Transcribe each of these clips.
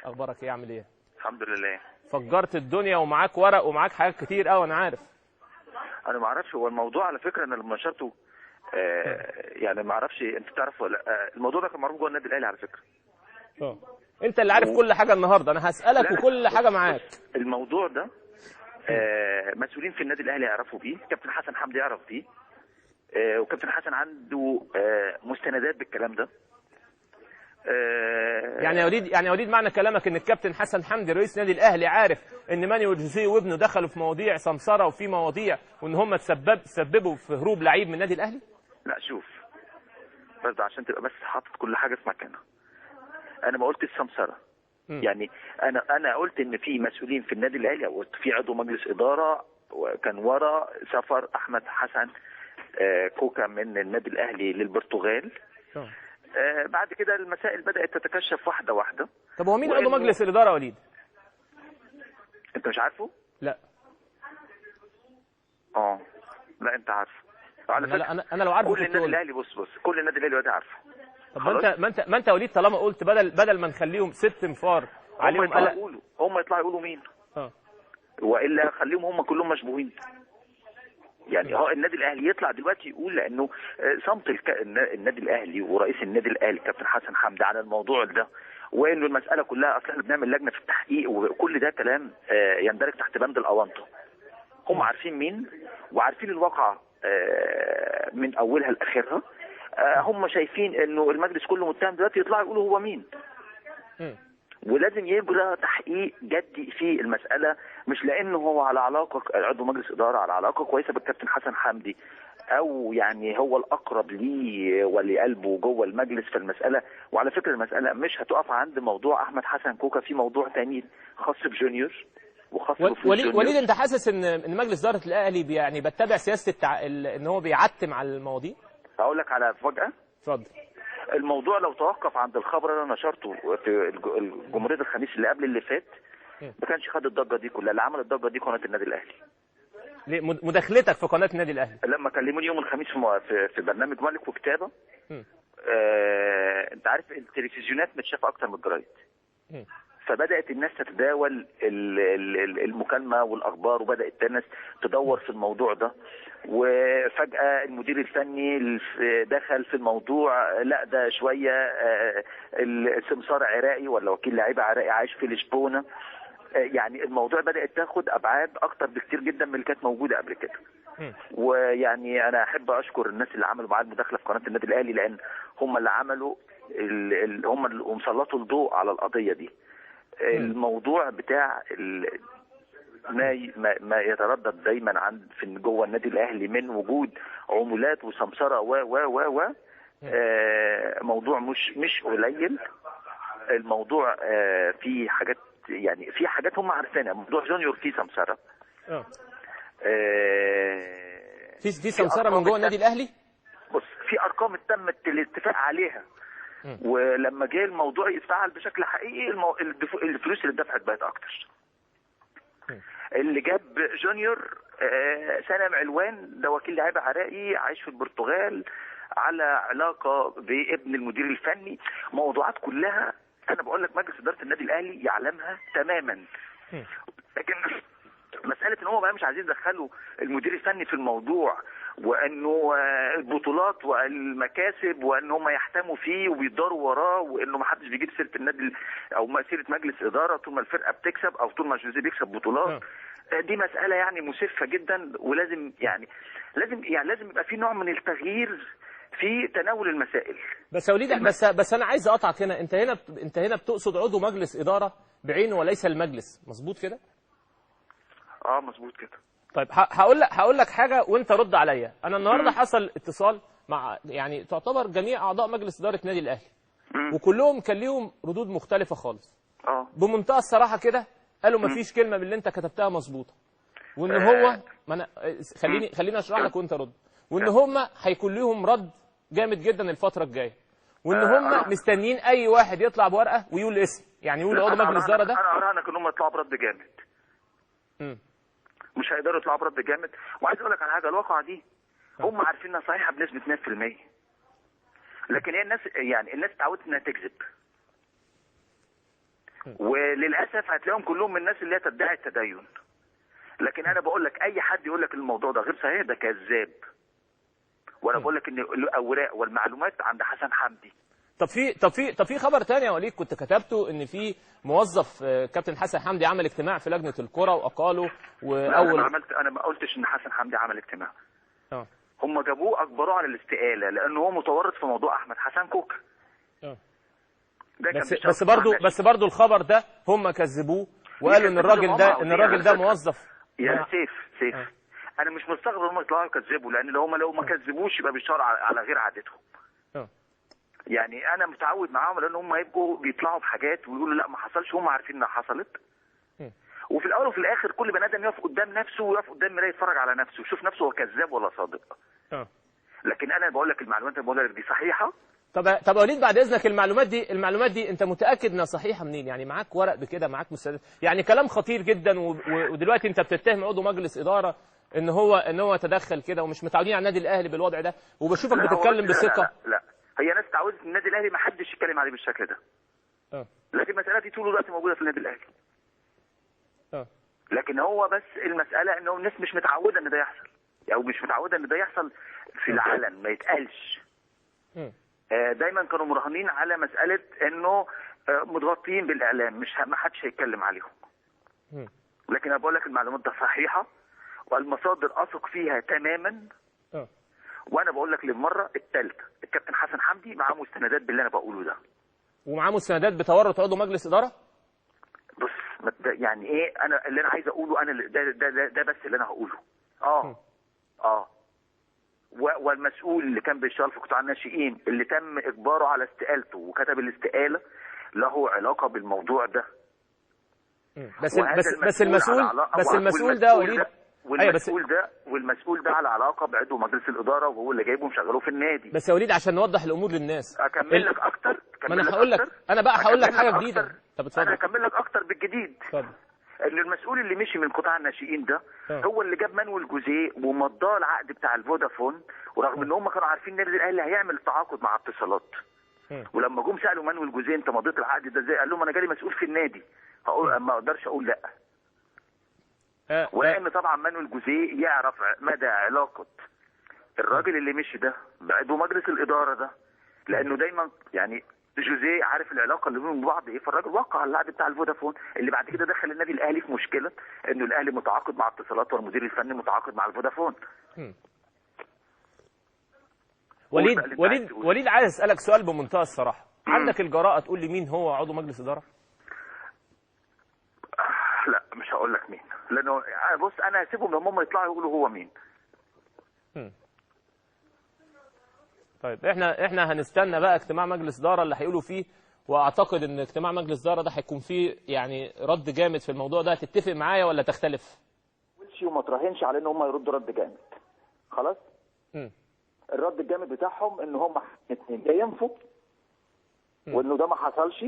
اخبارك ايه؟ عامل ايه؟ الحمد لله. فجرت الدنيا ومعاك ورق ومعاك حاجات كتير قوي، انا عارف. انا ما اعرفش هو الموضوع على فكره، انا لما نشرته يعني ما اعرفش انت تعرف ولا الموضوع ده كان معروف جوه النادي الاهلي على فكره. انت اللي عارف كل حاجه النهارده، انا هسالك وكل حاجه معاك. الموضوع ده مسؤولين في النادي الاهلي يعرفوا بيه، كابتن حسن حمدي يعرف بيه، وكابتن حسن عنده مستندات بالكلام ده. يعني يا وليد معنى كلامك ان الكابتن حسن حمدي رئيس نادي الاهلي عارف ان مانويل جوزيه وابنه دخلوا في مواضيع سمسره وفي مواضيع وان هم تسببوا في هروب لعيب من النادي الاهلي؟ لا شوف، بس عشان تبقى بس حاطط كل حاجه في مكانها. انا ما قلتش سمسره. يعني انا قلت ان في مسؤولين في النادي الاهلي، قلت في عضو مجلس اداره وكان ورا سفر احمد حسن كوكا من النادي الاهلي للبرتغال. بعد كده المسائل بدات تتكشف واحده واحده. طب هو مين عضو مجلس الاداره يا وليد؟ انت مش عارفه؟ لا. لا انت عارفه. انا لو عارفه كل النادي الاهلي بص كل النادي الاهلي عارفه. طب ما انت يا وليد طالما قلت بدل ما نخليهم 6 انفار عليهم هم يطلعوا يقولوا مين؟ والا خليهم هم كلهم مشبوهين. يعني النادي الاهلي يطلع دلوقتي يقول، لانه صمت النادي الاهلي ورئيس النادي الاهلي كابتن حسن حمدي على الموضوع ده، وانه المساله كلها اصل احنا بنعمل لجنه في التحقيق، وكل ده كلام يندرج تحت بند الاونطه. هم عارفين مين وعارفين الواقعه من اولها لاخرها. هم شايفين انه المجلس كله متهم دلوقتي، يطلعوا يقولوا هو مين. ولازم يجرى تحقيق جدي في المساله، مش لانه هو على علاقه عضو مجلس اداره على علاقه كويسه بالكابتن حسن حمدي، او يعني هو الاقرب ليه ولقلبه جوه المجلس في المساله. وعلى فكره المساله مش هتقف عند موضوع احمد حسن كوكا، في موضوع تاني خاص بجونيور وخاص وليد انت حاسس ان مجلس اداره الاهلي يعني بتتبع سياسه ان هو بيعتم على المواضيع؟ هقول لك على مفاجاه. اتفضل. الموضوع لو توقف عند الخبر اللي انا نشرته في الجمهوريه الخميس اللي قبل اللي فات، ما كانش خد الضجه دي كلها. اللي عمل الضجه دي قناه النادي الاهلي. ليه مداخلتك في قناه النادي الاهلي؟ لما كلموني يوم الخميس في برنامج ملك وكتابه. انت عارف التلفزيونات متشافه اكتر من الجرايد. فبدات الناس تتداول المكالمه والاخبار، وبدات الناس تدور في الموضوع ده. وفجاه المدير الفني دخل في الموضوع، لا ده شويه السمسار عراقي ولا وكيل لعيبه عراقي عايش في لشبونه. يعني الموضوع بدات تاخد ابعاد اكتر بكتير جدا من اللي كانت موجوده قبل كده. ويعني انا احب اشكر الناس اللي عملوا معايا المداخله في قناه النادي الاهلي، لان هم اللي عملوا هم اللي مسلطوا الضوء على القضيه دي. الموضوع بتاع ما يتردد دايما في جوه النادي الاهلي من وجود عمولات وسمسره و موضوع مش قليل. الموضوع فيه حاجات، يعني في حاجات هم عارفينها. موضوع جونيور فيه سمسره. في سمسره من جوه النادي الاهلي. بص، في ارقام تم الاتفاق عليها، ولما جه الموضوع يتفعل بشكل حقيقي الفلوس اللي اتدفعت بقت اكتر. اللي جاب جونيور سالم علوان، ده وكيل لعيبه عراقي عايش في البرتغال، على علاقه بابن المدير الفني. موضوعات كلها انا بقول لك مجلس اداره النادي الاهلي يعلمها تماما. لكن مساله ان هم بقى مش عايزين يدخلوا المدير الفني في الموضوع، وانه البطولات والمكاسب وان هم يحتموا فيه وبيداروا وراه، وانه ما حدش بيجيب سيره النادي او سيره مجلس اداره طول ما الفرقه بتكسب او طول ما جوزيه بيكسب بطولات. دي مساله يعني مسفه جدا، ولازم لازم يبقى في نوع من التغيير في تناول المسائل. بس يا وليد بس انا عايز اقطعك هنا. انت هنا بتقصد عضو مجلس اداره بعينه وليس المجلس، مظبوط كده؟ مظبوط كده. طيب هقول لك حاجه وانت رد عليا. انا النهارده حصل اتصال مع يعني تعتبر جميع اعضاء مجلس اداره النادي الاهلي، وكلهم كان ليهم ردود مختلفه خالص. بمنتهى الصراحه كده قالوا ما فيش كلمه من اللي انت كتبتها مظبوطه، وان هو خليني اشرح لك وانت رد. وان هم هيكون لهم رد جامد جدا الفتره الجايه، وان هم مستنيين اي واحد يطلع بورقه ويقول اسم، يعني يقول عضو مجلس اداره ده. انا اراهنك ان هم يطلعوا برد جامد. مش هيقدروا يطلعوا برد جامد. وعايز اقول لك على حاجه، الواقعه دي هم عارفين انها صحيحه بنسبه 100%. لكن هي الناس اتعودت انها تكذب. وللاسف هتلاقيهم كلهم من الناس اللي هي تدعي التدين. لكن انا بقول لك اي حد يقول لك الموضوع ده غير صحيح ده كذاب. وانا بقول لك ان الاوراق والمعلومات عند حسن حمدي. طب في خبر تاني يا وليد كنت كتبته ان في موظف كابتن حسن حمدي عمل اجتماع في لجنه الكره واقاله واول انا ما قلتش ان حسن حمدي عمل اجتماع. هم جابوه اجبروه على الاستقاله لانه هو متورط في موضوع احمد حسن كوكا. بس برضه الخبر ده هم كذبوه وقالوا ان الراجل ده موظف. يا سيف انا مش مستغرب هم يطلعوا يكذبوا، لان لو ما كذبوش يبقى بيشتغلوا على غير عادتهم. يعني انا متعود معاهم لان هم هيبقوا بيطلعوا بحاجات ويقولوا لا ما حصلش، هم عارفين انها حصلت. وفي الاول وفي الاخر كل بني ادم يقف قدام نفسه ويقف قدام مرايه يتفرج على نفسه ويشوف نفسه هو كذاب ولا صادق. لكن انا بقول لك المعلومات اللي بقولها لك دي صحيحه. طب يا وليد بعد اذنك المعلومات دي انت متاكد انها صحيحه منين؟ يعني معاك ورق بكده، معاك مستندات؟ يعني كلام خطير جدا ودلوقتي انت بتتهم عضو مجلس اداره ان هو تدخل كده، ومش متعودين على النادي الاهلي بالوضع ده، وبشوفك بتتكلم بثقه. لا هي ناس تعودت النادي الاهلي ما حدش يتكلم عليه بالشكل ده. لكن المساله دي طول الوقت موجوده في النادي الاهلي. لكن هو بس المساله انه الناس مش متعوده ان ده يحصل، او مش متعوده ان ده يحصل في العلن ما يتقالش. دايما كانوا مراهنين على مساله انه متغطيين بالاعلام، ما حدش هيتكلم عليهم. لكن انا بقول لك المعلومات ده صحيحه والمصادر اثق فيها تماما. وانا بقول لك للمره الثالثه الكابتن حسن حمدي معاه مستندات باللي انا بقوله ده. ومعاه مستندات بتورط عضو مجلس اداره؟ بص يعني ايه، انا اللي انا عايز اقوله انا ده بس اللي انا هقوله. والمسؤول اللي كان بيشتغل في قطاع الناشئين اللي تم اجباره على استقالته وكتب الاستقاله له علاقه بالموضوع ده. بس المسؤول ده وليد، والمسؤول ده على علاقه بعضو مجلس الاداره وهو اللي جايبه مشغله في النادي. بس يا وليد عشان نوضح الامور للناس اكمل لك اكتر. ما انا هقول لك، انا بقى هقول لك حاجه جديده. طب اتفضل. انا هكمل لك اكتر بالجديد. اتفضل. ان المسؤول اللي مشي من قطاع الناشئين ده هو اللي جاب مانويل جوزيه ومضاه العقد بتاع الفودافون، ورغم ان هم كانوا عارفين النادي الاهلي هيعمل تعاقد مع اتصالات. ولما جم سالوا مانويل جوزيه انت مضيت العقد ده ازاي؟ قال لهم انا جالي مسؤول في النادي ما اقدرش اقول لا. ولان طبعا مانويل جوزيه يعرف مدى علاقه الراجل اللي مشي ده بعضو مجلس الاداره ده، لانه دايما يعني جوزيه عارف العلاقه اللي بينهم بعض ايه. فالراجل وقع على العقد بتاع الفودافون اللي بعد كده دخل النادي الاهلي في مشكله انه الاهلي متعاقد مع اتصالات والمدير الفني متعاقد مع الفودافون. وليد عايز اسالك سؤال بمنتهى الصراحه، عندك الجراءه تقول لي مين هو عضو مجلس اداره؟ لا مش هقول لك مين، لانه بص انا هسيبهم لما هم يطلعوا يقولوا هو مين. طيب احنا هنستنى بقى اجتماع مجلس اداره اللي هيقولوا فيه، واعتقد ان اجتماع مجلس اداره ده هيكون فيه يعني رد جامد في الموضوع ده. هتتفق معايا ولا تختلف؟ وما تراهنش على ان هم يردوا رد جامد. خلاص؟ الرد الجامد بتاعهم ان هم الاثنين ينفوا وانه ده ما حصلش،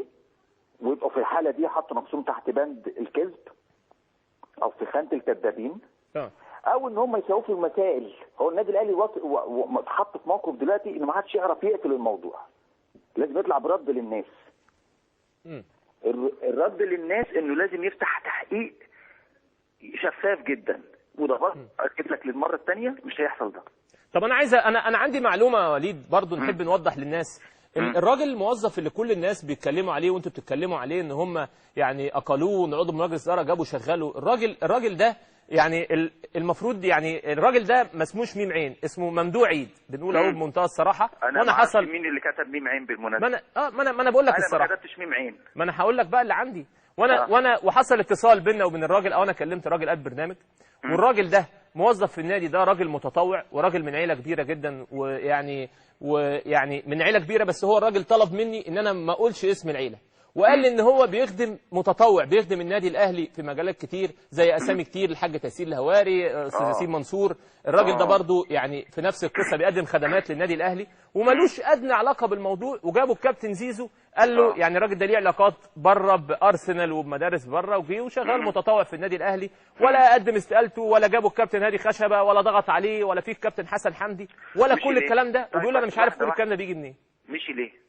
ويبقوا في الحاله دي حطوا نفسهم تحت بند الكذب او في خانه الكذابين، او ان هم يساووا في المسائل. هو النادي الاهلي اتحط في موقف دلوقتي ان ما حدش يعرف يقفل الموضوع، لازم يطلع برد للناس. الرد للناس انه لازم يفتح تحقيق شفاف جدا، وده برضه اكد لك للمره الثانيه مش هيحصل ده. طب انا عندي معلومه يا وليد برضه نحب نوضح للناس. الراجل الموظف اللي كل الناس بيتكلموا عليه وانتوا بتتكلموا عليه ان هم يعني اقلوه عضو مجلس اداره جابوا شغله، الراجل ده يعني المفروض يعني الراجل ده ما اسموش ميم عين، اسمه ممدوح عيد. بنقول اهو بمنتهى الصراحه. وانا حصل مين اللي كتب ميم عين بالمناسبه؟ ما انا بقول لك الصراحه. انا ما كتبتش ميم عين. ما انا هقول لك بقى اللي عندي. وانا وحصل اتصال بيننا وبين الراجل، او انا كلمت الراجل قبل برنامج، والراجل ده موظف في النادي ده، راجل متطوع وراجل من عيله كبيره جدا، ويعني من عيله كبيره، بس هو الراجل طلب مني ان انا ما اقولش اسم العيله، وقال لي ان هو بيخدم متطوع، بيخدم النادي الاهلي في مجالات كتير زي اسامي كتير، الحاج تيسير الهواري، استاذ ياسين منصور. الراجل ده برضو يعني في نفس القصه بيقدم خدمات للنادي الاهلي ومالوش ادنى علاقه بالموضوع. وجابوا الكابتن زيزو قال له يعني الراجل ده ليه علاقات بره بارسنال وبمدارس بره، وجه وشغال متطوع في النادي الاهلي، ولا قدم استقالته، ولا جابوا الكابتن هادي خشبه، ولا ضغط عليه، ولا في الكابتن حسن حمدي، ولا كل الكلام ده. وبيقول انا مش عارف كل الكلام ده بيجي منين. مشي ليه؟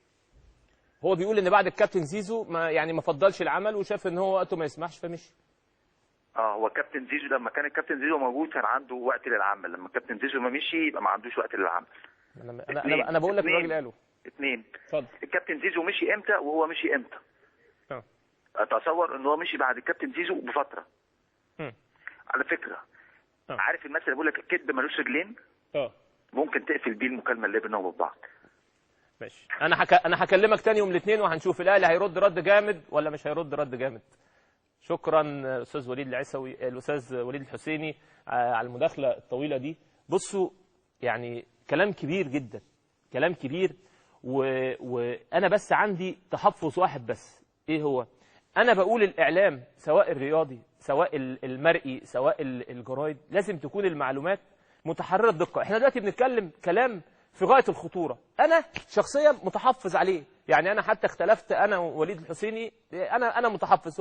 هو بيقول ان بعد الكابتن زيزو ما فضلش العمل وشاف ان هو وقته ما يسمحش فمشي. هو كابتن زيزو لما كان الكابتن زيزو موجود كان عنده وقت للعمل، لما الكابتن زيزو ما مشي يبقى ما عندوش وقت للعمل. انا بقول لك الراجل قاله. اتفضل. الكابتن زيزو مشي امتى وهو مشي امتى؟ اتصور ان هو مشي بعد الكابتن زيزو بفتره. على فكره عارف المثل اللي بيقول لك الكذب ملوش رجلين؟ ممكن تقفل بيه المكالمه اللي بيننا وبين بعض. ماشي. انا هكلمك تاني يوم الاثنين وهنشوف الاهلي هيرد رد جامد ولا مش هيرد رد جامد. شكرا استاذ وليد العيسوي، الاستاذ وليد الحسيني على المداخله الطويله دي. بصوا يعني كلام كبير جدا، كلام كبير، وانا بس عندي تحفظ واحد بس. ايه هو؟ انا بقول الاعلام سواء الرياضي سواء المرئي سواء الجرايد لازم تكون المعلومات متحرره الدقه. احنا دلوقتي بنتكلم كلام في غايه الخطوره، انا شخصيا متحفظ عليه، يعني انا حتى اختلفت انا ووليد الحسيني، انا متحفظ.